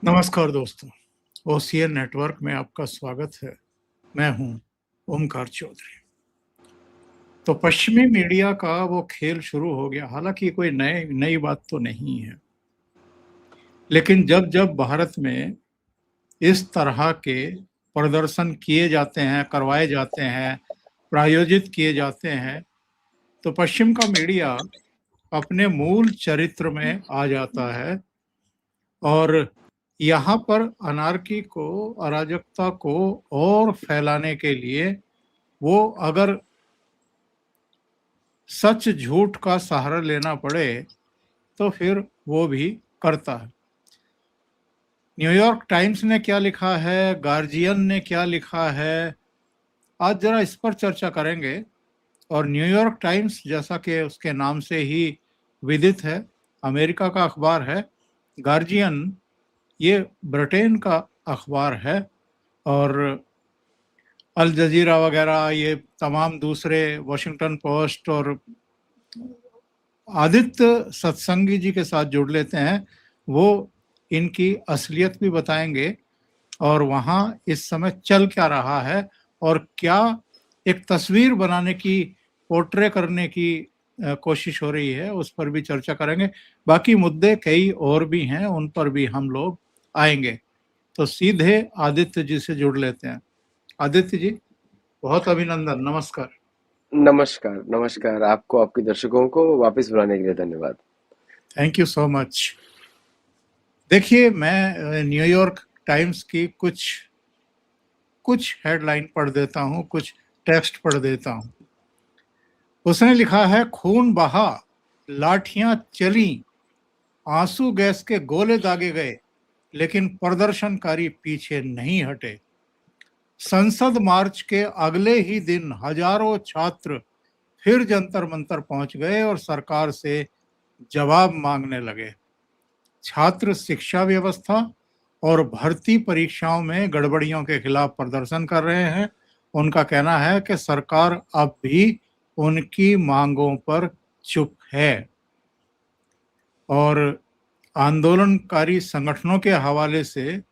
नमस्कार दोस्तों, OCN network में आपका स्वागत है। मैं हूं ओमकार चौधरी। तो पश्चिमी मीडिया का वो खेल शुरू हो गया। हालांकि कोई नई बात तो नहीं है, लेकिन जब जब भारत में इस तरह के प्रदर्शन किए जाते हैं, करवाए जाते हैं, प्रायोजित किए जाते हैं, तो पश्चिम का मीडिया अपने मूल चरित्र में आ जाता है और यहाँ पर अनार्की को, अराजकता को और फैलाने के लिए वो अगर सच झूठ का सहारा लेना पड़े तो फिर वो भी करता है। न्यूयॉर्क टाइम्स ने क्या लिखा है, गार्जियन ने क्या लिखा है, आज जरा इस पर चर्चा करेंगे। और न्यूयॉर्क टाइम्स, जैसा कि उसके नाम से ही विदित है, अमेरिका का अखबार है। गार्जियन ये ब्रिटेन का अखबार है। और अल जजीरा वगैरह, ये तमाम दूसरे, वॉशिंगटन पोस्ट और आदित्य सत्संगी जी के साथ जुड़ लेते हैं, वो इनकी असलियत भी बताएंगे और वहाँ इस समय चल क्या रहा है और क्या एक तस्वीर बनाने की, पोर्ट्रे करने की कोशिश हो रही है, उस पर भी चर्चा करेंगे। बाकी मुद्दे कई और भी हैं, उन पर भी हम लोग आएंगे। तो सीधे आदित्य जी से जुड़ लेते हैं। आदित्य जी, बहुत अभिनंदन, नमस्कार। नमस्कार, नमस्कार। आपको, आपके दर्शकों को वापस बुलाने के लिए धन्यवाद। Thank you so much. देखिए, मैं न्यूयॉर्क टाइम्स की कुछ हेडलाइन पढ़ देता हूँ, कुछ टेक्स्ट पढ़ देता हूँ। उसने लिखा है, खून बहा, लाठियां चली, आंसू गैस के गोले दागे गए, लेकिन प्रदर्शनकारी पीछे नहीं हटे। संसद मार्च के अगले ही दिन हजारों छात्र फिर जंतर मंतर पहुंच गए और सरकार से जवाब मांगने लगे। छात्र शिक्षा व्यवस्था और भर्ती परीक्षाओं में गड़बड़ियों के खिलाफ प्रदर्शन कर रहे हैं। उनका कहना है कि सरकार अब भी उनकी मांगों पर चुप है। और आंदोलनकारी संगठनों के हवाले से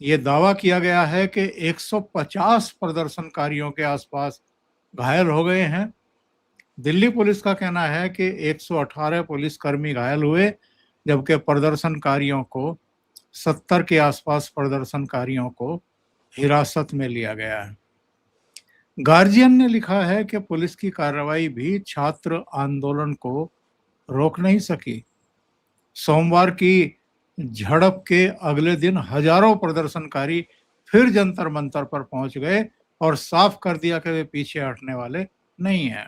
ये दावा किया गया है कि 150 प्रदर्शनकारियों के आसपास घायल हो गए हैं। दिल्ली पुलिस का कहना है कि 118 पुलिसकर्मी घायल हुए, जबकि प्रदर्शनकारियों को 70 के आसपास प्रदर्शनकारियों को हिरासत में लिया गया है। गार्जियन ने लिखा है कि पुलिस की कार्रवाई भी छात्र आंदोलन को रोक नहीं सकी। सोमवार की झड़प के अगले दिन हजारों प्रदर्शनकारी फिर जंतर मंतर पर पहुंच गए और साफ कर दिया कि वे पीछे हटने वाले नहीं हैं।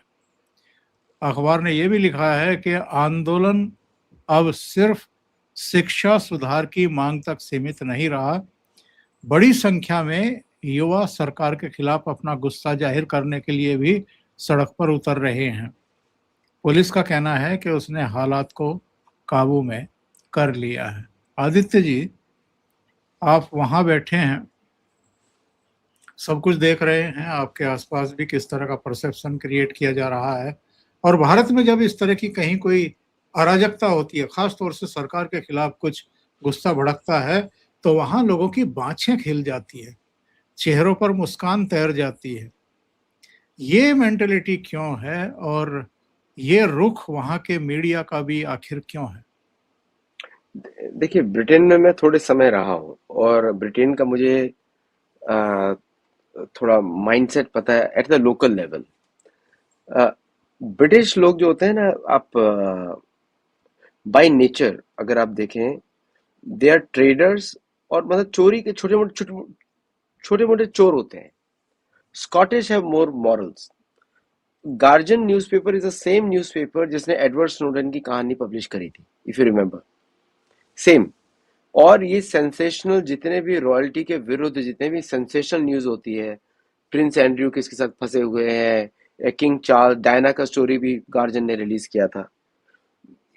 अखबार ने यह भी लिखा है कि आंदोलन अब सिर्फ शिक्षा सुधार की मांग तक सीमित नहीं रहा। बड़ी संख्या में युवा सरकार के खिलाफ अपना गुस्सा जाहिर करने के लिए भी सड़क पर उतर रहे हैं। पुलिस का कहना है कि उसने हालात को काबू में कर लिया है। आदित्य जी, आप वहां बैठे हैं, सब कुछ देख रहे हैं, आपके आसपास भी किस तरह का परसेप्शन क्रिएट किया जा रहा है। और भारत में जब इस तरह की कहीं कोई अराजकता होती है, खास तौर से सरकार के खिलाफ कुछ गुस्सा भड़कता है, तो वहां लोगों की बाँछें खिल जाती है, चेहरों पर मुस्कान तैर जाती है। ये मेंटेलिटी क्यों है और ये रुख वहां के मीडिया का भी आखिर क्यों है? देखिए, ब्रिटेन में मैं थोड़े समय रहा हूँ और ब्रिटेन का मुझे अ, थोड़ा माइंडसेट पता है at the local level. British लोग जो होते हैं ना, आप बाय नेचर अगर आप देखें, दे आर ट्रेडर्स और मतलब चोरी के छोटे मोटे चोर होते हैं। Scottish have more morals. Guardian newspaper is the same newspaper जिसने एडवर्ड स्नोडन की कहानी पब्लिश करी थी, इफ यू रिमेंबर। सेम। और ये सेंसेशनल, जितने भी रॉयल्टी के विरुद्ध जितने भी सेंसेशनल न्यूज होती है, प्रिंस एंड्रयू किसके साथ फंसे हुए हैं, किंग चार्ल्स, डायना का स्टोरी भी गार्जियन ने रिलीज किया था।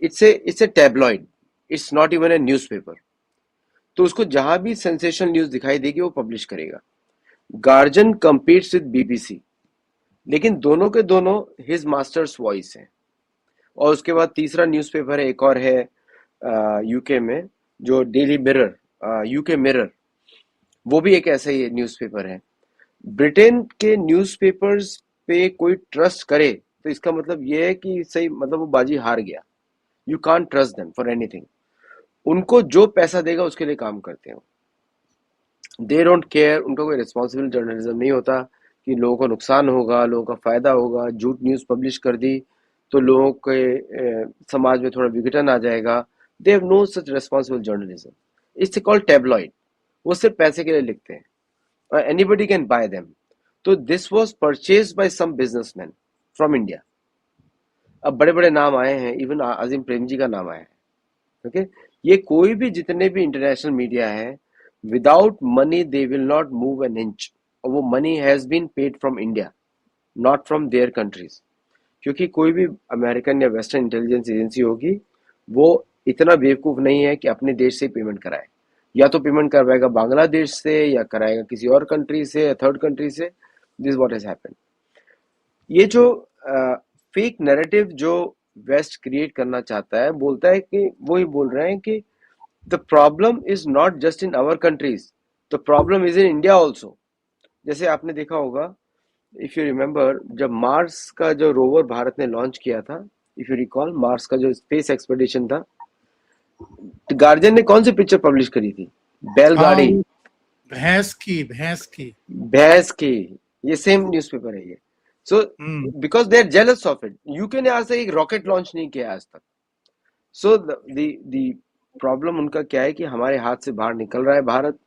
It's a tabloid, it's not even a newspaper. तो उसको जहां भी सेंसेशनल न्यूज दिखाई देगी वो पब्लिश करेगा। गार्जियन कंपीट्स विद बीबीसी, लेकिन दोनों के दोनों हिज मास्टर्स वॉइस है। और उसके बाद तीसरा न्यूज़पेपर है, एक और है यूके में, जो डेली मिरर, यूके मिरर, वो भी एक ऐसा ही न्यूज़पेपर है। ब्रिटेन के न्यूज़पेपर्स पे कोई ट्रस्ट करे तो इसका मतलब ये है कि सही, मतलब वो बाजी हार गया। You can't trust them for anything. उनको जो पैसा देगा उसके लिए काम करते हैं। दे डोंट केयर, उनका कोई रिस्पॉन्सिबल जर्नलिज्म नहीं होता कि लोगों को नुकसान होगा, लोगों का फायदा होगा। झूठ न्यूज़ पब्लिश कर दी तो लोगों के समाज में थोड़ा विघटन आ जाएगा। They have no such responsible journalism. It's called tabloid. वो सिर्फ पैसे के लिए लिखते हैं और एनीबडी कैन बाय देम। तो this was purchased by some businessman from India. अब बड़े बड़े नाम आए हैं, इवन अजीम प्रेमजी का नाम आया है। ओके, ये कोई भी जितने भी इंटरनेशनल मीडिया है, without money they will not move an inch. और वो money has been paid from India, not from their countries. क्योंकि कोई भी अमेरिकन या वेस्टर्न इंटेलिजेंस एजेंसी होगी, वो इतना बेवकूफ नहीं है कि अपने देश से पेमेंट कराए। या तो पेमेंट करवाएगा बांग्लादेश से, या कराएगा किसी और कंट्री से या थर्ड कंट्री से। This what has happened. ये जो फेक नैरेटिव जो वेस्ट क्रिएट करना चाहता है, बोलता है कि वो ही बोल रहे हैं कि the problem is not just in our countries, the problem is in India also. जैसे आपने देखा होगा, इफ यू रिमेम्बर, जब मार्स का जो रोवर भारत ने लॉन्च किया था, इफ यू रिकॉल, मार्स का जो स्पेस एक्सपेडिशन था, गार्जियन ने कौन सी पिक्चर पब्लिश करी थी? हाँ, बैलगाड़ी, वो भैंस की। भैंस की। ये सेम न्यूज़पेपर है ये। So hmm. Because they are jealous of it. UK ने आज तक एक रॉकेट लॉन्च नहीं किया आज तक। सो द प्रॉब्लम उनका क्या है कि हमारे हाथ से बाहर निकल रहा है भारत।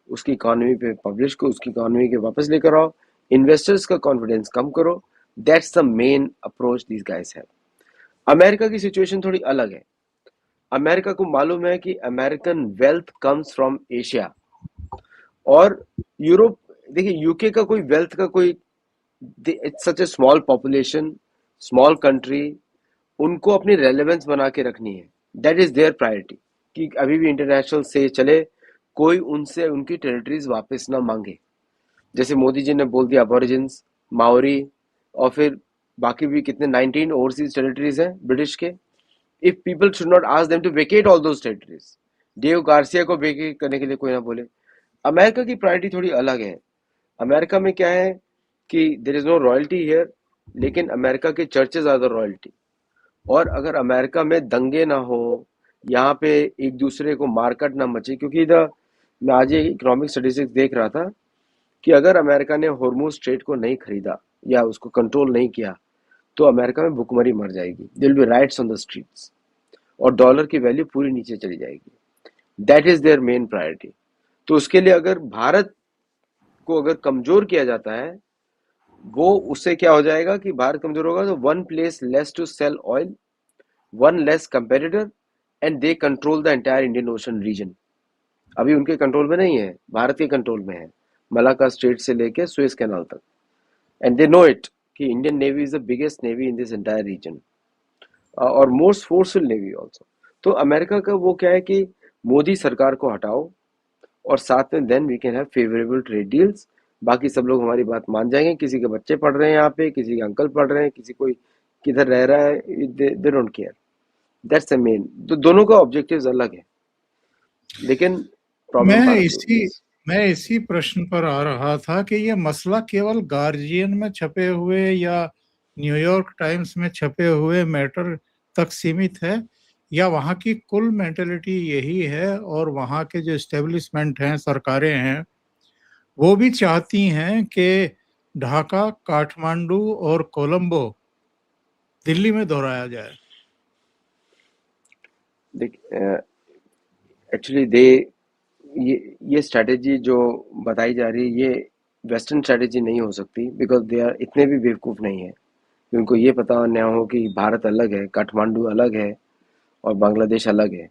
उसकी इकोनॉमी पे पब्लिश को, उसकी इकोनॉमी के वापस लेकर आओ, इन्वेस्टर्स का कॉन्फिडेंस कम करो। That's the main approach these guys have. America की सिचुएशन थोड़ी अलग है। अमेरिका को मालूम है कि American wealth comes from Asia और यूरोप। देखिए, यूके का कोई वेल्थ का कोई, it's such A small population, small country. उनको अपनी रेलेवेंस बना के रखनी है। दैट इज देयर प्रायोरिटी कि अभी भी इंटरनेशनल से चले, कोई उनसे उनकी टेरिटरीज वापस ना मांगे। जैसे मोदी जी ने बोल दिया अबोरिजिन्स, माओरी, और फिर बाकी भी कितने 19 ओवरसीज टेरिटरीज हैं ब्रिटिश के। If people should not ask them to vacate all those territories. Diego Garcia को वेकेट करने के लिए कोई ना बोले। अमेरिका की प्रायोरिटी थोड़ी अलग है। अमेरिका में क्या है कि there is no royalty here, लेकिन अमेरिका के चर्चेज आर द रॉयल्टी। और अगर अमेरिका में दंगे ना हो, यहाँ पे एक दूसरे को मारकाट ना मचे, क्योंकि मैं आज एक इकोनॉमिक स्टेटिस्टिक्स देख रहा था कि अगर अमेरिका ने हॉर्मुज स्ट्रेट को नहीं खरीदा या उसको कंट्रोल नहीं किया, तो अमेरिका में भुखमरी मर जाएगी। There will be riots on the streets और डॉलर की वैल्यू पूरी नीचे चली जाएगी। That is their main priority. तो उसके लिए अगर भारत को अगर कमजोर किया जाता है, वो उससे क्या हो जाएगा कि भारत कमजोर होगा तो one place less to sell oil, one less competitor, and they control the entire Indian Ocean region. अभी उनके कंट्रोल में नहीं है, भारत के कंट्रोल में है, मलाका स्ट्रेट से लेके सुएज कैनाल तक। एंड दे नो इट कि Indian navy is the biggest navy in this entire reason और मोस्ट फोर्सफुल नेवी ऑल्सो। तो अमेरिका का वो क्या है कि मोदी सरकार को हटाओ और साथ में then we can have favourable trade deals. बाकी सब लोग हमारी बात मान जाएंगे। किसी के बच्चे पढ़ रहे हैं यहाँ पे, किसी के अंकल पढ़ रहे हैं, किसी कोई किधर रह रहा है, they don't care. That's the main. तो दोनों का ऑब्जेक्टिव्स अलग है, लेकिन प्रॉब्लम मैं भारत में होती इसी है। मैं इसी प्रश्न पर आ रहा था कि ये मसला केवल गार्जियन में छपे हुए या न्यूयॉर्क टाइम्स में छपे हुए मैटर तक सीमित है, या वहाँ की कुल मेंटेलिटी यही है, और वहाँ के जो एस्टेब्लिशमेंट हैं, सरकारें हैं, वो भी चाहती हैं कि ढाका, काठमांडू और कोलंबो दिल्ली में दोहराया जाए। देख, एक्चुअली दे, ये स्ट्रैटेजी जो बताई जा रही है, ये वेस्टर्न स्ट्रैटेजी नहीं हो सकती, बिकॉज दे आर इतने भी बेवकूफ़ नहीं है कि उनको ये पता ना हो कि भारत अलग है, काठमांडू अलग है और बांग्लादेश अलग है।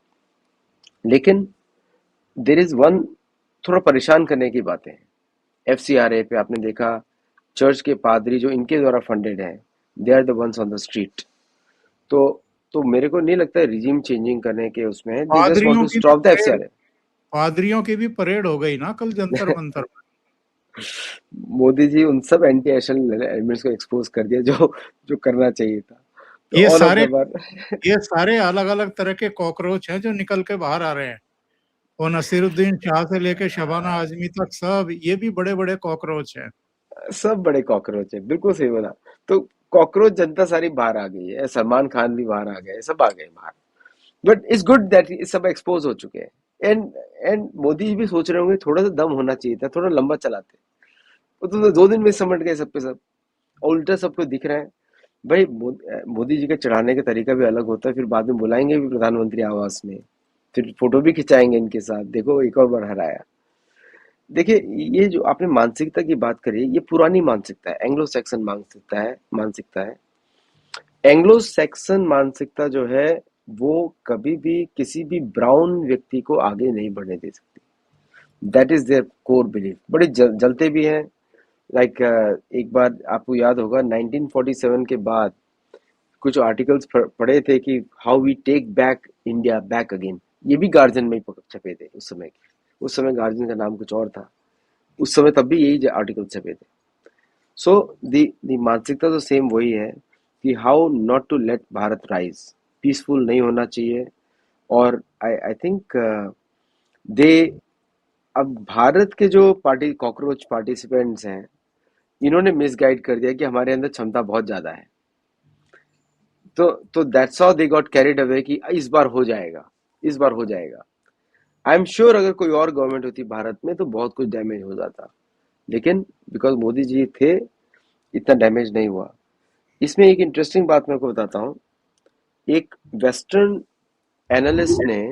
लेकिन देर इज़ वन, थोड़ा परेशान करने की बातें हैं। एफसीआरए पे आपने देखा, चर्च के पादरी जो इनके द्वारा फंडेड हैं, they are the ones on the street. तो तो मेरे को नहीं लगता है रिजीम चेंजिंग करने के उसमें, दे जस्ट वांट पादरियों टू की भी स्टॉप द परेड एफसीआरए। पादरियों की भी परेड हो गई ना कल जंतर मंतर पर। मोदी जी उन सब एंटी नेशनल एलिमेंट्स को एक्सपोज कर दिया जो जो करना चाहिए था। तो ये ऑल ऑफ सारे देम आर ये सारे अलग अलग तरह के कॉकरोच हैं जो निकल के बाहर आ रहे हैं, और नसीरुद्दीन शाह से लेके शबाना आजमी तक सब ये भी बड़े बड़े कॉकरोच हैं। सब बड़े कॉकरोच है, बिल्कुल सही बोला। तो कॉकरोच जनता सारी बाहर आ गई है, सलमान खान भी बाहर आ गए, सब आ गए बाहर। बट इट्स गुड दैट सब एक्सपोज हो चुके हैं। एंड मोदी जी भी सोच रहे होंगे थोड़ा सा दम होना चाहिए था, थोड़ा लंबा चलाते। वो तो 2 दिन में समझ गए सब पे सब, और उल्टा सबको दिख रहा है। भाई मोदी जी का चढ़ाने का तरीका भी अलग होता है, फिर बाद में बुलाएंगे भी प्रधानमंत्री आवास में, फिर फोटो भी खिंचाएंगे इनके साथ, देखो एक और बार हराया। देखिए, ये जो आपने मानसिकता की बात करी, ये पुरानी मानसिकता है, एंग्लो सैक्सन मानसिकता है। एंग्लो सैक्सन मानसिकता जो है, वो कभी भी किसी भी ब्राउन व्यक्ति को आगे नहीं बढ़ने दे सकती। That is there core belief. बड़े जलते भी हैं। लाइक एक बार आपको याद होगा 1947 के बाद कुछ आर्टिकल्स पढ़े थे कि how we take back India back again. ये भी गार्जियन में ही छपे थे उस समय के। उस समय गार्जियन का नाम कुछ और था। उस समय तब भी यही आर्टिकल छपे थे। सो दी मानसिकता तो सेम वही है कि how not to let Bharat rise. Peaceful नहीं होना चाहिए। और आई थिंक दे अब भारत के जो पार्टी कॉकरोच पार्टिसिपेंट्स हैं, इन्होंने मिसगाइड कर दिया कि हमारे अंदर क्षमता बहुत ज्यादा है। तो that's how they got carried away कि इस बार हो जाएगा, इस बार हो जाएगा। आई एम श्योर अगर कोई और गवर्नमेंट होती भारत में तो बहुत कुछ डैमेज हो जाता, लेकिन बिकॉज मोदी जी थे, इतना डैमेज नहीं हुआ। इसमें एक इंटरेस्टिंग बात मैं आपको बताता हूँ। एक वेस्टर्न एनालिस्ट ने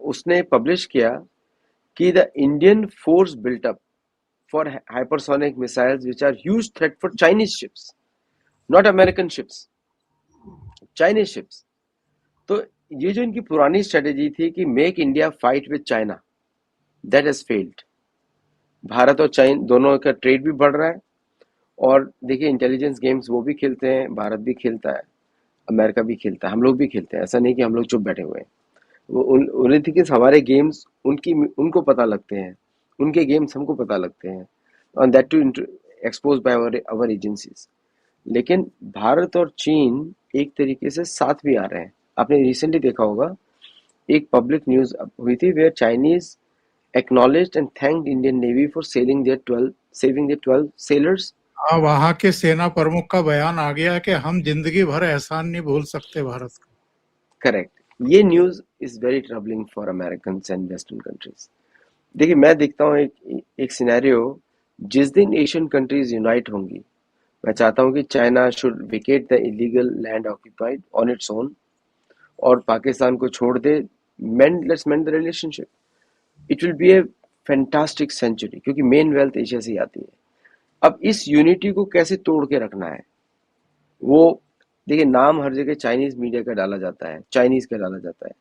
उसने पब्लिश किया कि the Indian force built up for hypersonic missiles which are huge threat for Chinese ships, not American ships, Chinese ships. तो ये जो इनकी पुरानी स्ट्रेटेजी थी कि make India fight with China, that has failed. Bharat और चाइना दोनों का ट्रेड भी बढ़ रहा है। और देखिए, इंटेलिजेंस गेम्स वो भी खेलते हैं, भारत भी खेलता है, अमेरिका भी खेलता है, हम लोग भी खेलते हैं। ऐसा नहीं कि हम लोग चुप बैठे हुए हैं। वो उन्हें थी कि हमारे गेम्स उनको पता लगते हैं, उनके गेम्स हमको पता लगते हैं, और that too expose by our agencies. लेकिन भारत और चीन एक तरीके से साथ भी आ रहे हैं। आपने रिसेंटली देखा होगा, एक पब्लिक न्यूज हुई थी where Chinese acknowledged and thanked Indian Navy for saving their 12 sailors. हाँ, वहाँ के सेना प्रमुख का बयान आ गया कि हम जिंदगी भर एहसान नहीं भूल सकते भारत का। करेक्ट। ये news is very troubling for American and western countries. देखिए, मैं देखता हूँ एक सिनेरियो, जिस दिन एशियन कंट्रीज यूनाइट होंगी, मैं चाहता हूँ कि China should vacate the illegal land occupied on its own, और पाकिस्तान को छोड़ दे। Let's mend the relationship. It will be a fantastic century, क्योंकि मेन वेल्थ एशिया से ही आती है। अब इस यूनिटी को कैसे तोड़ के रखना है, वो देखिए, नाम हर जगह चाइनीज मीडिया का डाला जाता है, चाइनीज का डाला जाता है,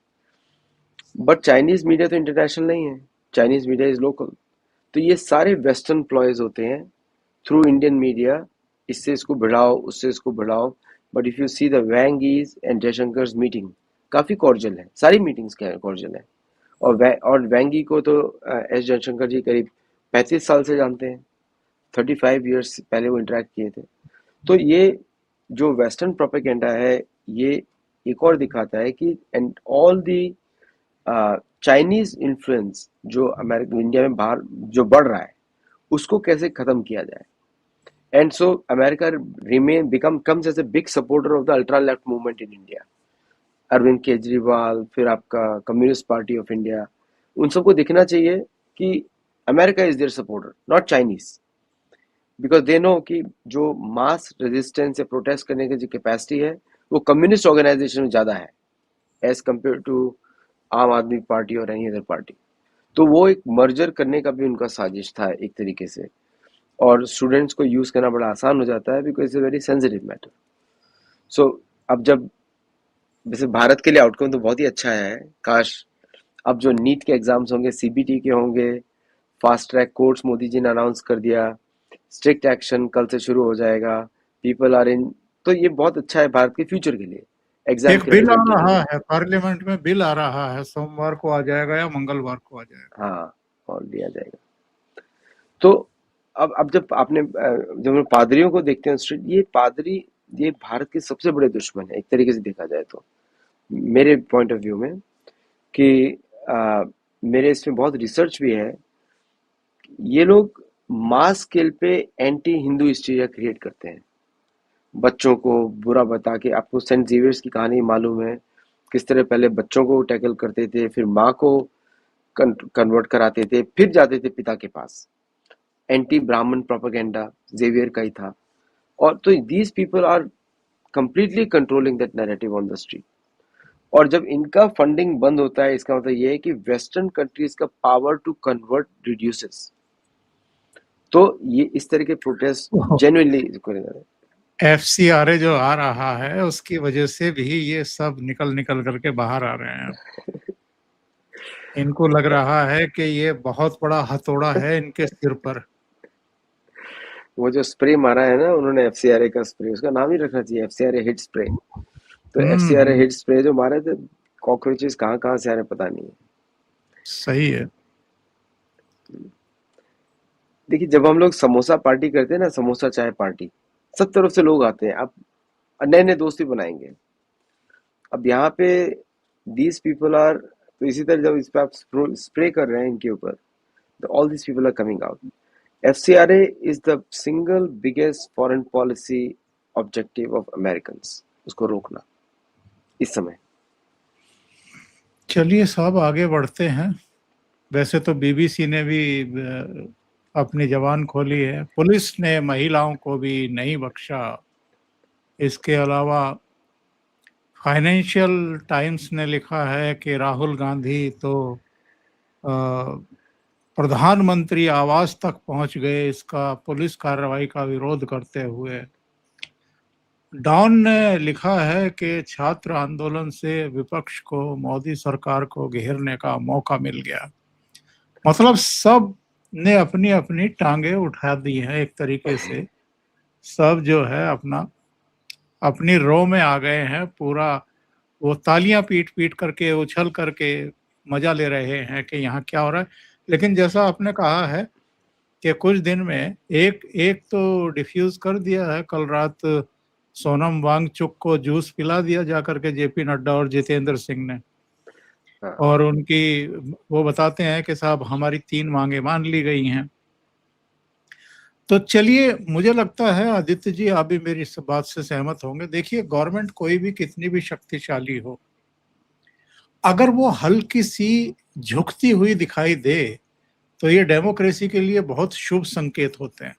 बट चाइनीज मीडिया तो इंटरनेशनल नहीं है, चाइनीज मीडिया इज लोकल। तो ये सारे वेस्टर्न प्लॉयज होते हैं थ्रू इंडियन मीडिया, इससे इसको बढ़ाओ, उससे इसको बढ़ाओ। But if you see the Wang Yi's and Jaishankar meeting, काफी कॉर्डियल है, सारी मीटिंग्स कॉर्डियल है। और वैंगी को तो एस जयशंकर जी करीब 35 साल से जानते हैं, 35 ईयर्स पहले वो इंटरेक्ट किए थे। तो ये जो वेस्टर्न प्रोपेगेंडा है, ये एक और दिखाता है कि and all the Chinese influence जो अमेरिका इंडिया में बाहर जो बढ़ रहा है, उसको कैसे खत्म किया जाए। And so America become comes as a big supporter of the ultra left movement in India. Arvind Kejriwal, फिर आपका कम्युनिस्ट पार्टी ऑफ इंडिया, उन सबको दिखना चाहिए कि America is their supporter, not Chinese. Because they know कि जो मास रेजिस्टेंस या प्रोटेस्ट करने की जो कैपेसिटी है, वो कम्युनिस्ट ऑर्गेनाइजेशन में ज्यादा है एज कम्पेयर टू आम आदमी पार्टी और एनी अदर पार्टी। तो वो एक मर्जर करने का भी उनका साजिश था एक तरीके से। और स्टूडेंट्स को यूज करना बड़ा आसान हो जाता है, because it's a very sensitive matter. So अब जब वैसे भारत के लिए आउटकम तो बहुत ही अच्छा है। काश अब जो नीट के एग्जाम्स होंगे, सीबीटी के होंगे, fast track courts Modi ji ने अनाउंस कर दिया, स्ट्रिक्ट एक्शन कल से शुरू हो जाएगा, पीपल आर इन। तो ये बहुत अच्छा है भारत के फ्यूचर के लिए, एग्जाम एक के बिल आ रिजल्ट के रहा लिए। है, पार्लियामेंट में बिल आ रहा है, सोमवार को आ जाएगा या मंगलवार को आ जाएगा। हाँ, और दिया जाएगा। तो अब जब आपने जब हम पादरियों को देखते हैं स्ट्रीट, ये पादरी ये भारत के सबसे बड़े दुश्मन है एक तरीके से देखा जाए तो, मेरे पॉइंट ऑफ व्यू में। कि मेरे इसमें बहुत रिसर्च भी है। ये लोग मास स्केल पे एंटी हिंदू हिस्टीरिया क्रिएट करते हैं, बच्चों को बुरा बता के। आपको सेंट जेवियर्स की कहानी मालूम है, किस तरह पहले बच्चों को टैकल करते थे, फिर माँ को कन्वर्ट कराते थे, फिर जाते थे पिता के पास। एंटी ब्राह्मण प्रोपेगेंडा जेवियर का ही था। और तो these people are completely controlling that narrative on the street. और जब इनका फंडिंग बंद होता है, इसका मतलब ये है कि वेस्टर्न कंट्रीज का पावर टू कन्वर्ट रिड्यूसेस। तो ये इस तरह के प्रोटेस्ट जेन्युइनली करे जा रहे हैं। FCRA जो आ रहा है उसकी वजह से भी ये सब निकल निकल करके बाहर आ रहे हैं। इनको लग रहा है कि ये बहुत बड़ा हथौड़ा है इनके सिर पर। वो जो स्प्रे मारा है ना उन्होंने, एफसीआरए का स्प्रे, उसका नाम ही रखना चाहिए एफसीआरए हिट स्प्रे। तो एफसीआरए हिट स्प्रे जो मारे थे, कॉकरोचेस कहाँ कहाँ से आ रहे पता नहीं है। सही है। देखिए, जब हम लोग समोसा पार्टी करते हैं ना, समोसा चाय पार्टी, सब तरफ से लोग आते हैं। आप नए नए दोस्त भी बनाएंगे। अब यहाँ पे दीज पीपल आर, तो इसी तरह जब इस पे आप स्प्रे कर रहे हैं इनके ऊपर, तो all these people are coming out. FCRA is the single biggest foreign policy objective of Americans, उसको रोकना इस समय। चलिए साहब आगे बढ़ते हैं। वैसे तो BBC ने भी अपनी जबान खोली है, पुलिस ने महिलाओं को भी नहीं बख्शा। इसके अलावा फाइनेंशियल टाइम्स ने लिखा है कि राहुल गांधी तो प्रधानमंत्री आवास तक पहुंच गए इसका पुलिस कार्रवाई का विरोध करते हुए। डॉन ने लिखा है कि छात्र आंदोलन से विपक्ष को मोदी सरकार को घेरने का मौका मिल गया। मतलब सब ने अपनी अपनी टांगे उठा दी हैं एक तरीके से। सब जो है अपना अपनी रो में आ गए हैं पूरा। वो तालियां पीट पीट करके उछल करके मजा ले रहे हैं कि यहाँ क्या हो रहा है। लेकिन जैसा आपने कहा है कि कुछ दिन में एक एक तो डिफ्यूज कर दिया है। कल रात सोनम वांगचुक को जूस पिला दिया जाकर के JP नड्डा और जितेंद्र सिंह ने। और उनकी वो बताते हैं कि साहब हमारी 3 मांगे मान ली गई हैं। तो चलिए, मुझे लगता है आदित्य जी आप भी मेरी इस बात से सहमत होंगे। देखिए, गवर्नमेंट कोई भी कितनी भी शक्तिशाली हो, अगर वो हल्की सी झुकती हुई दिखाई दे तो ये डेमोक्रेसी के लिए बहुत शुभ संकेत होते हैं।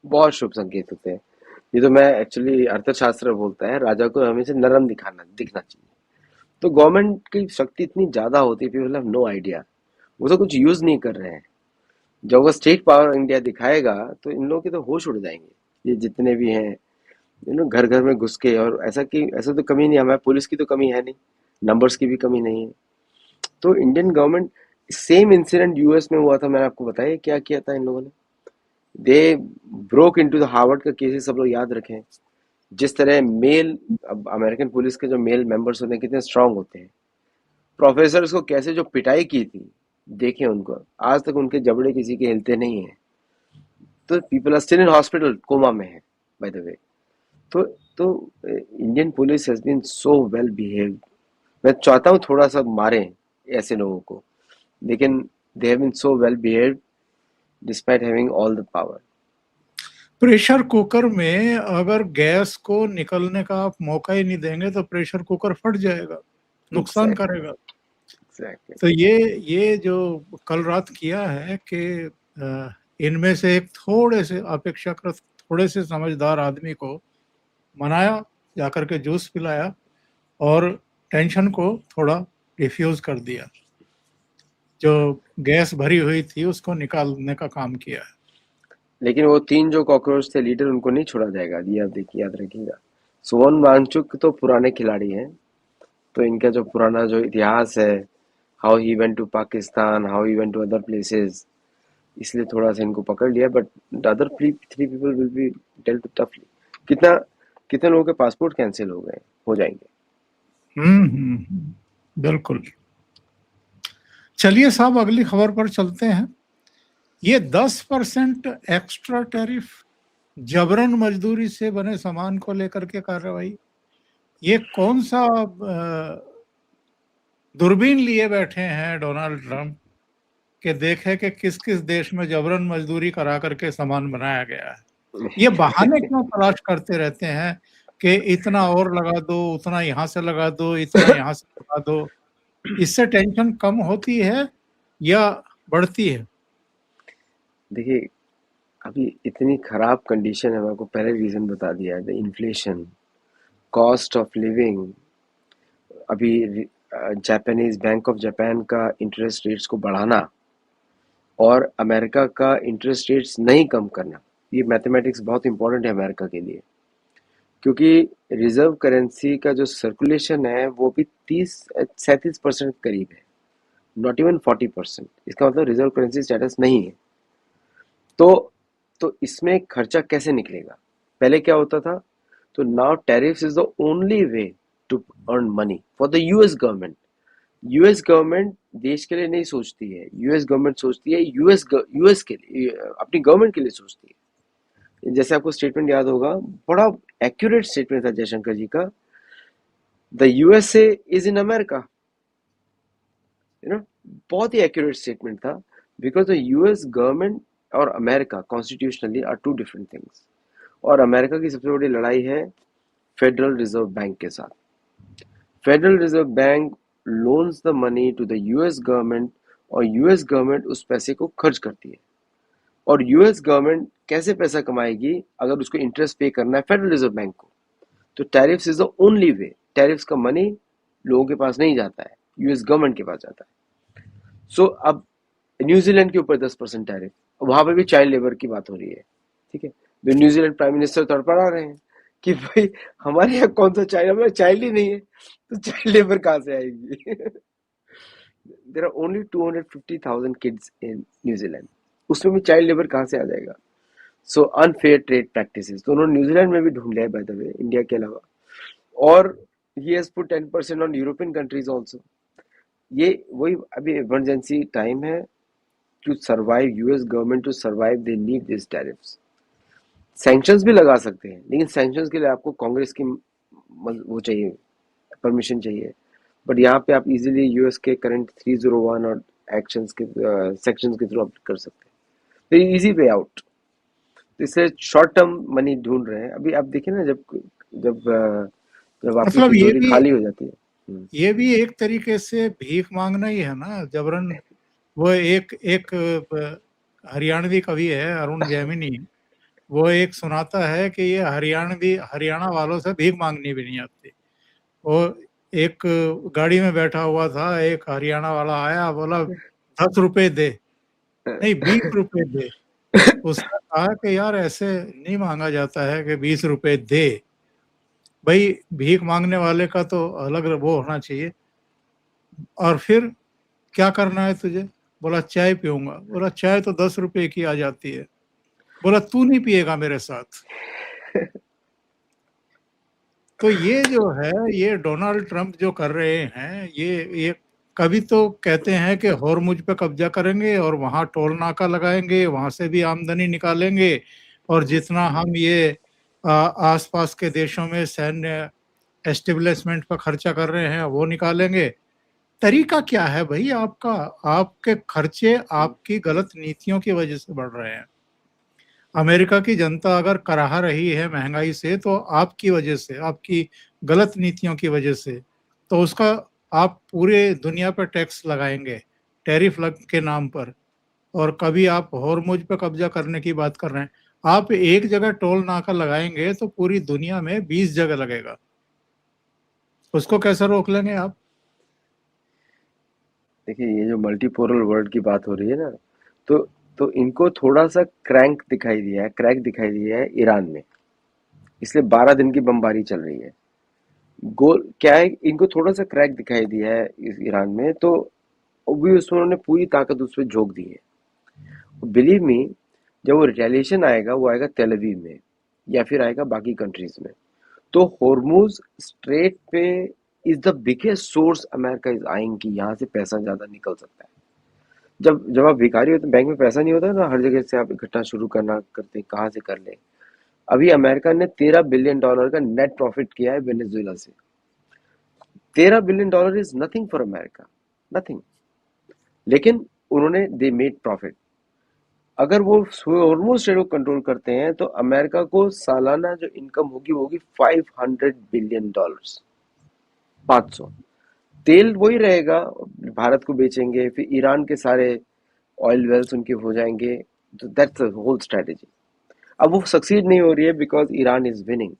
बहुत शुभ संकेत होते हैं। ये तो मैं एक्चुअली अर्थशास्त्र बोलता है, राजा को हमेशा नरम दिखना चाहिए। तो गवर्नमेंट की शक्ति इतनी ज्यादा होती है, पीपल हैव नो आइडिया। वो तो कुछ यूज नहीं कर रहे हैं। जब वो स्टेट पावर इंडिया दिखाएगा तो इन लोगों के तो होश उड़ जाएंगे। ये जितने भी हैं, घर घर में घुस के, और ऐसा तो कमी नहीं, हमारे पुलिस की तो कमी है नहीं, नंबर्स की भी कमी नहीं है। तो Indian government, same incident US में हुआ था, मैंने आपको बताया क्या किया था इन लोगों ने। They broke into the Harvard का केसेस सब लोग याद रखें। जिस तरह मेल, अब अमेरिकन पुलिस के जो मेल मेंबर्स होते हैं कितने स्ट्रांग होते हैं। प्रोफेसर्स को कैसे जो पिटाई की थी, देखें उनको, आज तक उनके जबड़े किसी के हिलते नहीं है। तो people are still in hospital, coma में है बाय द वे। तो तो Indian police has been so well behaved. मैं चाहता हूँ थोड़ा सा मारें ऐसे लोगों को, लेकिन they have been so well behaved despite having all the power. Pressure cooker में अगर गैस को निकलने का आप मौका ही नहीं देंगे तो प्रेशर कुकर फट जाएगा, नुकसान करेगा। तो ये जो कल रात किया है कि इनमें से एक थोड़े से अपेक्षाकृत थोड़े से समझदार आदमी को मनाया, जाकर के जूस पिलाया और टेंशन को थोड़ा डिफ्यूज कर दिया। जो गैस भरी हुई थी उसको निकालने का काम किया है। लेकिन वो 3 जो कॉकरोच थे लीडर, उनको नहीं छोड़ा जाएगा। ये आप देखिए, याद रखिएगा। सोवन वांगचुक तो पुराने खिलाड़ी हैं, तो इनका जो पुराना जो इतिहास है, how he went to Pakistan, how he went to other places, इसलिए थोड़ा सा इनको पकड़ लिया। But the other 3 people will be dealt toughly. कितने लोगों के पासपोर्ट कैंसिल हो जाएंगे। बिल्कुल। चलिए साहब अगली खबर पर चलते हैं। ये 10% एक्स्ट्रा टैरिफ, जबरन मजदूरी से बने सामान को लेकर के कार्रवाई। ये कौन सा दूरबीन लिए बैठे हैं डोनाल्ड ट्रंप कि देखे कि किस किस देश में जबरन मजदूरी करा करके सामान बनाया गया है। ये बहाने क्यों तलाश करते रहते हैं कि इतना और लगा दो, उतना यहाँ से लगा दो, इतना यहाँ से लगा दो। इससे टेंशन कम होती है या बढ़ती है? देखिए, अभी इतनी खराब कंडीशन है, मैं आपको पहले रीज़न बता दिया है, the inflation, cost of living. अभी जापानीज़ बैंक ऑफ जापान का इंटरेस्ट रेट्स को बढ़ाना और अमेरिका का इंटरेस्ट रेट्स नहीं कम करना, ये मैथमेटिक्स बहुत इंपॉर्टेंट है अमेरिका के लिए, क्योंकि रिजर्व करेंसी का जो सर्कुलेशन है वो भी 37% करीब है, नॉट इवन 40%। इसका मतलब रिजर्व करेंसी स्टेटस नहीं है। तो इसमें खर्चा कैसे निकलेगा? पहले क्या होता था? तो now tariffs is the only way to earn money for the US government. US government देश के लिए नहीं सोचती है, यूएस गवर्नमेंट सोचती है यूएस के लिए, अपनी गवर्नमेंट के लिए सोचती है। जैसे आपको स्टेटमेंट याद होगा, बड़ा एक्यूरेट स्टेटमेंट था जयशंकर जी का, the USA is in America, you know, बहुत ही एक्यूरेट स्टेटमेंट था, बिकॉज द यूएस गवर्नमेंट और America constitutionally are two different things. और अमेरिका की सबसे बड़ी लड़ाई है फेडरल रिजर्व बैंक के साथ। Federal reserve bank loans the money to the US government और यूएस गवर्नमेंट उस पैसे को खर्च करती है। और यूएस गवर्नमेंट कैसे पैसा कमाएगी अगर उसको इंटरेस्ट पे करना है फेडरल रिजर्व बैंक को? तो tariffs is the only way. Tariffs का मनी लोगों के पास नहीं जाता है, यूएस गवर्नमेंट के पास जाता है। सो अब न्यूजीलैंड के ऊपर 10% टैरिफ, वहां पर भी चाइल्ड लेबर की बात हो रही है, ठीक है। तो न्यूजीलैंड प्राइम मिनिस्टर तड़पड़ा रहे हैं कि भाई हमारे यहाँ कौन सा चाइल्ड, हमारा चाइल्ड ही नहीं है, तो चाइल्ड लेबर कहाँ से आएगी? There are only 250,000 kids in न्यूजीलैंड, उसमें भी चाइल्ड लेबर कहाँ से आ जाएगा? सो अनफेयर ट्रेड प्रैक्टिसेस तो उन्होंने न्यूजीलैंड में भी ढूंढ लिया है, बाय द वे, इंडिया के अलावा। और he has put 10% on European countries also. ये वही, अभी इमरजेंसी टाइम है। To survive, US government to survive, they need this tariffs. Sanctions भी लगा सकते हैं, लेकिन सैंक्शंस के लिए आपको कांग्रेस की वो चाहिए, परमिशन चाहिए। बट यहाँ पे आप इजीली यूएस के करंट 301 और एक्शंस के सेक्शंस के थ्रू आप कर सकते हैं। तो इजी वे आउट। तो इससे शॉर्ट टर्म मनी ढूंढ रहे हैं। अभी आप देखिए ना, जब जब जब आपकी मतलब तिजोरी खाली हो जाती है। ये भी एक तरीके से भीख मांगना ही है ना, जबरन। वो एक एक हरियाणवी कवि है अरुण जैमिनी, वो एक सुनाता है कि ये हरियाणा वालों से भीख मांगनी भी नहीं आती। वो एक गाड़ी में बैठा हुआ था, एक हरियाणा वाला आया, बोला 10 रुपए दे, नहीं 20 रुपए दे। उसने कहा कि यार ऐसे नहीं मांगा जाता है कि 20 रुपए दे, भाई भीख मांगने वाले का तो अलग वो होना चाहिए। और फिर क्या करना है तुझे? बोला चाय पीऊंगा। बोला चाय तो 10 रुपए की आ जाती है। बोला तू नहीं पिएगा मेरे साथ। तो ये जो है, ये डोनाल्ड ट्रंप जो कर रहे हैं, ये कभी तो कहते हैं कि होर्मुज पे कब्जा करेंगे और वहां टोल नाका लगाएंगे, वहां से भी आमदनी निकालेंगे, और जितना हम ये आसपास के देशों में सैन्य एस्टेब्लिशमेंट पर खर्चा कर रहे हैं वो निकालेंगे। तरीका क्या है भाई आपका? आपके खर्चे आपकी गलत नीतियों की वजह से बढ़ रहे हैं। अमेरिका की जनता अगर कराह रही है महंगाई से, तो आपकी वजह से, आपकी गलत नीतियों की वजह से। तो उसका आप पूरे दुनिया पर टैक्स लगाएंगे, टैरिफ लग के नाम पर। और कभी आप होर्मुज पे कब्जा करने की बात कर रहे हैं। आप एक जगह टोल नाका लगाएंगे तो पूरी दुनिया में 20 जगह लगेगा। उसको कैसे रोक लेंगे आप? देखिए, ये जो मल्टीपोलर वर्ल्ड की बात हो रही है ना, तो तो इनको थोड़ा सा क्रैक दिखाई दिया है ईरान में, इसलिए 12 दिन की बमबारी चल रही है। गोल क्या है, इनको थोड़ा सा क्रैक दिखाई दिया है ईरान में, तो भी उसमें उन्होंने पूरी ताकत उस पर झोंक दी है। बिलीव मी, जब वो रिटेलिएशन आएगा, वो आएगा तेल अवीव में या फिर आएगा बाकी कंट्रीज में। तो होर्मुज स्ट्रेट पे is the biggest source America is eyeing कि यहाँ से पैसा ज्यादा निकल सकता है। जब जब आप भिखारी होते, बैंक में पैसा नहीं होता ना, हर जगह से आप इकट्ठा शुरू करना करते, कहाँ से कर ले। अभी अमेरिका ने $13 बिलियन का नेट प्रॉफिट किया है वेनेजुएला से। $13 billion is nothing for America, nothing. लेकिन उन्होंने दे मेड प्रॉफिट। अगर वो ऑलमोस्ट रेट को कंट्रोल करते हैं तो अमेरिका को सालाना जो इनकम होगी वो होगी $500 बिलियन। 500। तेल वही रहेगा, भारत को बेचेंगे, फिर ईरान के सारे ऑयल वेल्स उनके हो जाएंगे। तो दैट्स द होल स्ट्रेटेजी। अब वो सक्सीड नहीं हो रही है बिकॉज ईरान इज विनिंग,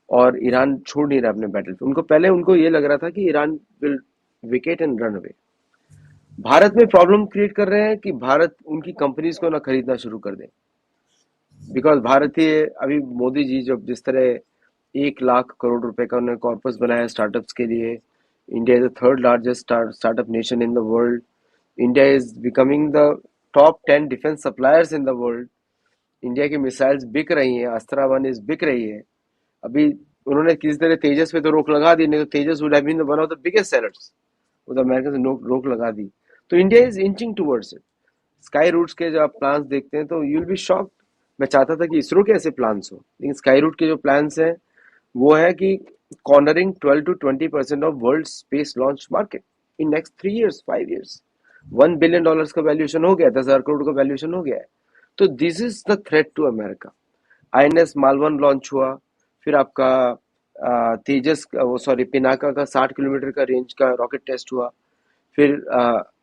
और ईरान छोड़ नहीं रहा अपने बैटल। उनको पहले उनको ये लग रहा था कि Iran will wicket and run away. Bharat में प्रॉब्लम क्रिएट कर रहे हैं कि भारत उनकी कंपनीज को ना खरीदना शुरू कर दे, बिकॉज भारतीय अभी मोदी जी जब जिस तरह 1 लाख करोड़ रुपए का उन्होंने कॉर्पस बनाया स्टार्टअप्स के लिए, India is the third largest startup nation in the world. India is becoming the top 10 defence suppliers in the world. India की मिसाइल्स बिक रही हैं, अस्त्रा 1 इज बिक रही है। अभी उन्होंने किसी तरह तेजस पे तो रोक लगा दी, नहीं तो Tejas would have been one of the biggest sellers. वो तो अमेरिका से रोक लगा दी। तो India is inching towards it. Skyroots के जब आप प्लान्स देखते हैं तो यू विल बी शॉक्ड। मैं चाहता था कि इसरो के ऐसे प्लान्स हो, लेकिन स्काई रूट के जो प्लान्स हैं वो है कि cornering 12 to 20% of world space launch market in next 3 years 5 years। $1 billion का वैल्यूएशन हो गया, 10,000 करोड़ का वैल्यूएशन हो गया है। तो this is the threat to America. INS Malvan launch हुआ, फिर आपका तेजस वो सॉरी पिनाका का 60 किलोमीटर का रेंज का रॉकेट टेस्ट हुआ। फिर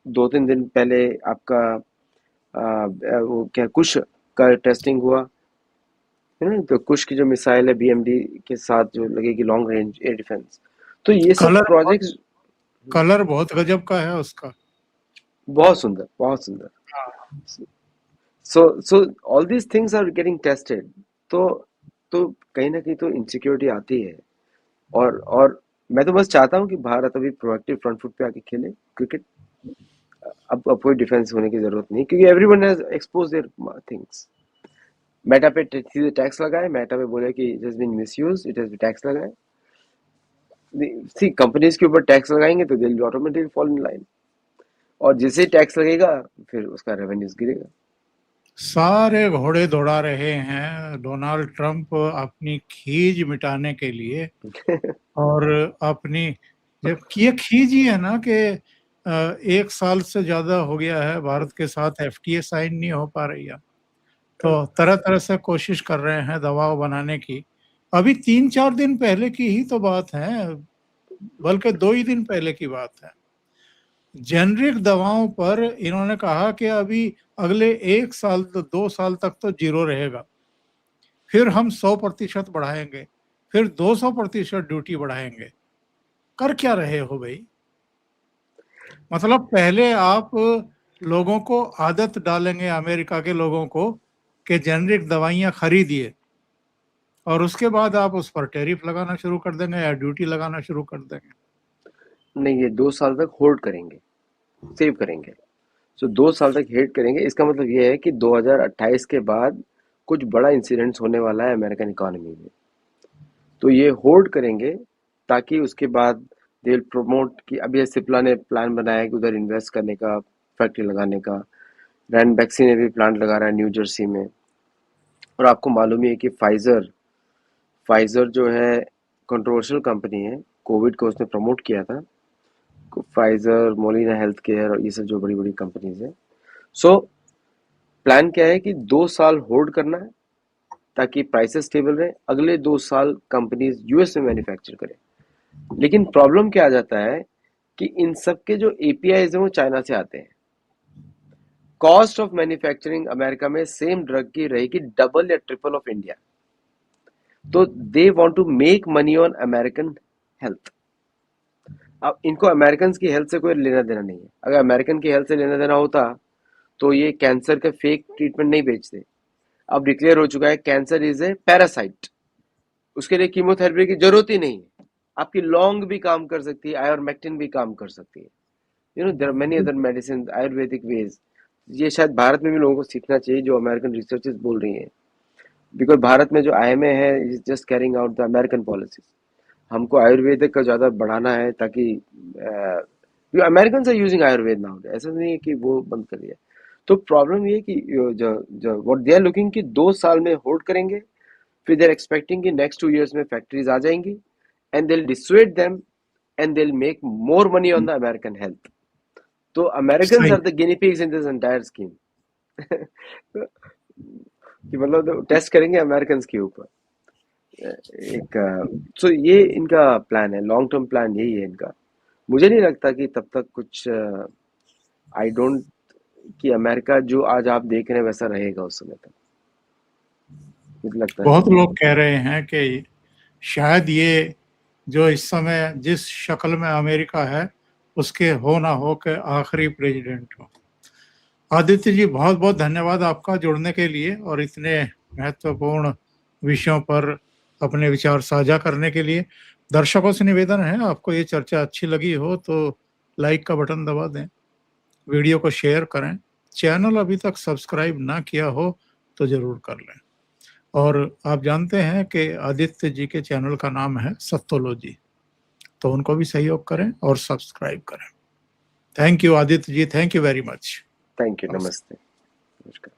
2-3 दिन पहले आपका वो क्या कुश का टेस्टिंग हुआ है ना। तो कुश की जो मिसाइल है बीएमडी के साथ जो लगेगी लॉन्ग रेंज एयर डिफेंस। तो ये सब कलर बहुत प्रोजेक्ट्स कलर बहुत गजब का है उसका। बहुत सुंदर, बहुत सुंदर। हाँ। So all these things are getting tested. तो तो कहीं ना कहीं तो इनसिक्योरिटी आती है। और मैं तो बस चाहता हूँ कि भारत अभी प्रोएक्टिव फ्रंट फुट पे आके खेले क्रिकेट। अब कोई डिफेंस होने की जरूरत नहीं, क्योंकि everyone has expose their things. Meta पे सीधे टैक्स लगाए, मेटा पे बोले कि it has been misuse, it has tax लगाए। सी कंपनीज के ऊपर टैक्स लगाएंगे तो they will automatically fall in line, और जैसे टैक्स लगेगा फिर उसका रेवेन्यूज गिरेगा। सारे घोड़े दौड़ा रहे हैं डोनाल्ड ट्रंप अपनी खीज मिटाने के लिए। और अपनी जब ये खीज ही है ना कि 1 साल से ज्यादा हो गया है भारत के साथ एफटीए साइन नहीं हो पा रही है, तो तरह तरह से कोशिश कर रहे हैं दबाव बनाने की। अभी 3-4 दिन पहले की ही तो बात है, बल्कि 2 ही दिन पहले की बात है। जेनरिक दवाओं पर इन्होंने कहा कि अभी अगले 1 साल तो 2 साल तक तो जीरो रहेगा, फिर हम 100% बढ़ाएंगे, फिर 200% ड्यूटी बढ़ाएंगे। कर क्या रहे हो भाई? मतलब पहले आप लोगों को आदत डालेंगे, अमेरिका के लोगों को, कि जेनरिक दवाइयां खरीदिए, और उसके बाद आप उस पर टैरिफ लगाना शुरू कर देंगे या ड्यूटी लगाना शुरू कर देंगे। नहीं, ये 2 साल तक होल्ड करेंगे, सेव करेंगे। सो 2 साल तक हेट करेंगे। इसका मतलब ये है कि 2028 के बाद कुछ बड़ा इंसिडेंट्स होने वाला है अमेरिकन इकोनॉमी में। तो ये होल्ड करेंगे ताकि उसके बाद दे विल प्रमोट। कि अभी सिप्ला ने प्लान बनाया है कि उधर इन्वेस्ट करने का, फैक्ट्री लगाने का। रैन बैक्सी ने भी प्लांट लगा रहा है न्यू जर्सी में। और आपको मालूम ही है कि फाइजर फाइजर जो है कंट्रोवर्शियल कंपनी है, कोविड को उसने प्रमोट किया था। फाइजर, मोलिना हेल्थ केयर और ये सब जो बड़ी बड़ी कंपनीज है। सो प्लान क्या है कि 2 साल होल्ड करना है ताकि प्राइसेस स्टेबल रहे। अगले 2 साल कंपनीज यूएस में मैन्युफैक्चर करें। लेकिन प्रॉब्लम क्या आ जाता है कि इन सब के जो एपीआईज हैं वो चाइना से आते हैं। कॉस्ट ऑफ मैन्युफैक्चरिंग अमेरिका में सेम ड्रग की रहेगी डबल या ट्रिपल ऑफ इंडिया। तो they want to make money on American health. अब इनको अमेरिकन की हेल्थ से कोई लेना देना नहीं है। अगर अमेरिकन की हेल्थ से लेना देना होता तो ये कैंसर का फेक ट्रीटमेंट नहीं बेचते। अब डिक्लेयर हो चुका है कैंसर इज ए पैरासाइट, उसके लिए कीमोथेरेपी की जरूरत ही नहीं है। आपकी लॉन्ग भी काम कर सकती है, आयोरमेक्टिन भी काम कर सकती है। There are many other medicine, ayurvedic ways. ये शायद भारत में भी लोगों को सीखना चाहिए जो अमेरिकन रिसर्चर्स बोल रही हैं। बिकॉज भारत में जो आईएमए है is just carrying out the American policies. हमको आयुर्वेदिक का ज्यादा बढ़ाना है ताकि American are using Ayurveda now. ऐसा नहीं है कि वो बंद कर दिया। तो प्रॉब्लम ये है कि जो जो व्हाट दे आर लुकिंग कि 2 साल में होल्ड करेंगे, फिर दे आर एक्सपेक्टिंग कि नेक्स्ट 2 years में फैक्ट्रीज आ जाएंगी and they will dissuade them and they'll make more money on the American health. So Americans सही are the guinea pigs in this entire scheme. कि मतलब test करेंगे American के ऊपर एक सो ये इनका प्लान है, लॉन्ग टर्म प्लान यही है इनका। मुझे नहीं लगता कि तब तक कुछ आई डोंट कि अमेरिका जो आज आप देख रहे हैं वैसा रहेगा उस समय तक, मुझे लगता है। बहुत लोग कह रहे हैं कि शायद ये जो इस समय जिस शक्ल में अमेरिका है उसके हो ना हो के आखिरी प्रेसिडेंट हो। आदित्य जी, बहुत बहुत धन्यवाद आपका जुड़ने के लिए और इतने महत्वपूर्ण विषयों पर अपने विचार साझा करने के लिए। दर्शकों से निवेदन है, आपको ये चर्चा अच्छी लगी हो तो लाइक का बटन दबा दें, वीडियो को शेयर करें, चैनल अभी तक सब्सक्राइब ना किया हो तो जरूर कर लें। और आप जानते हैं कि आदित्य जी के चैनल का नाम है सत्तोलॉजी, तो उनको भी सहयोग करें और सब्सक्राइब करें। Thank you Aditya ji, thank you very much. Thank you, नमस्ते, नमस्कार।